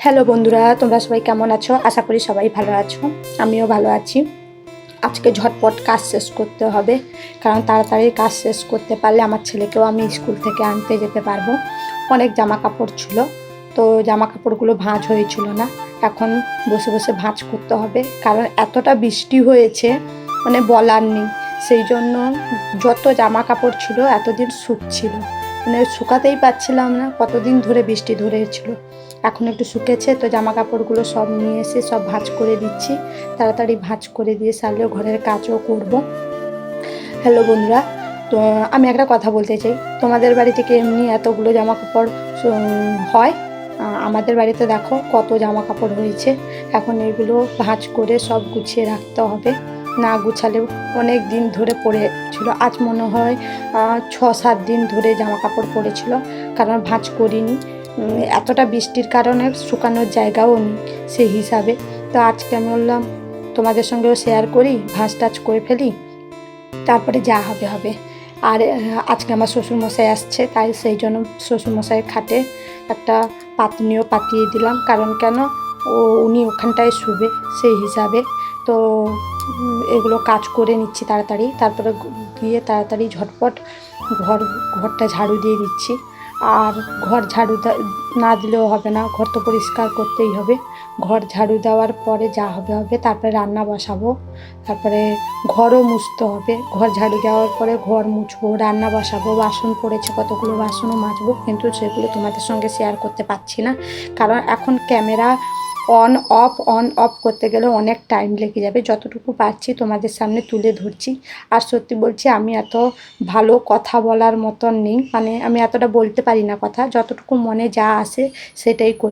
Hello বন্ধুরা, তোমরা সবাই কেমন আছো? আশা করি সবাই ভালো আছো। আমিও ভালো আছি। আজকে ঝটপট কাজ শেষ করতে হবে, কারণ তাড়াতাড়ি কাজ শেষ করতে পারলে আমার ছেলেকেও আমি স্কুল থেকে আনতে যেতে পারবো। অনেক জামা কাপড় ছিল, তো জামা কাপড়গুলো ভাঁজ হয়েছিল না। এখন বসে বসে ভাঁজ করতে হবে, কারণ এতটা বৃষ্টি হয়েছে মানে বলার নেই। সেই জন্য যত জামা কাপড় ছিল এতদিন শুকছিল, মানে শুকাতেই পারছিলাম না, কতদিন ধরে বৃষ্টি ধরেছিল। এখন একটু শুকেছে, তো জামা কাপড়গুলো সব নিয়ে এসে সব ভাঁজ করে দিচ্ছি। তাড়াতাড়ি ভাঁজ করে দিয়ে সারলেও ঘরের কাজও করব। হ্যালো বন্ধুরা, তো আমি একটা কথা বলতে চাই। তোমাদের বাড়ি থেকে এমনি এতগুলো জামা কাপড় হয়? আমাদের বাড়িতে দেখো কত জামা কাপড় হয়েছে। এখন এগুলো ভাঁজ করে সব গুছিয়ে রাখতে হবে, না গুছালেও অনেক দিন ধরে পড়েছিল। আজ মনে হয় 6-7 দিন ধরে জামা কাপড় পড়েছিল, কারণ ভাঁজ করিনি। এতটা বৃষ্টির কারণে শুকানোর জায়গাও নেই সেই হিসাবে। তো আজকে আমি বললাম তোমাদের সঙ্গেও শেয়ার করি, ভাঁজ টাজ করে ফেলি, তারপরে যা হবে হবে। আর আজকে আমার শ্বশুরমশাই আসছে, তাই সেই জন্য শ্বশুরমশাইয়ের খাটে একটা পাতনিও পাতিয়ে দিলাম, কারণ কেন উনি ওখানটায় শুবে সেই হিসাবে। তো এগুলো কাজ করে নিচ্ছি তাড়াতাড়ি, তারপরে গিয়ে তাড়াতাড়ি ঝটপট ঘরটা ঝাড়ু দিয়ে দিচ্ছি। আর ঘর ঝাড়ু না দিলেও হবে না, ঘর তো পরিষ্কার করতেই হবে। ঘর ঝাড়ু দেওয়ার পরে যা হবে হবে, তারপরে রান্না বসাবো, তারপরে ঘরও মুছতে হবে। ঘর ঝাড়ু দেওয়ার পরে ঘর মুছবো, রান্না বসাবো, বাসন পড়েছে কতগুলো, বাসনও মাজবো, কিন্তু সেগুলো তোমাদের সঙ্গে শেয়ার করতে পারছি না, কারণ এখন ক্যামেরা অন অফ করতে গেলে অনেক টাইম লেগে যাবে। যতটুকু পারছি তোমাদের সামনে তুলে ধরছি। আর সত্যি বলছি, আমি এত ভালো কথা বলার মতন নেই, মানে আমি এতটা বলতে পারি না কথা, যতটুকু মনে যা আসে সেটাই করি।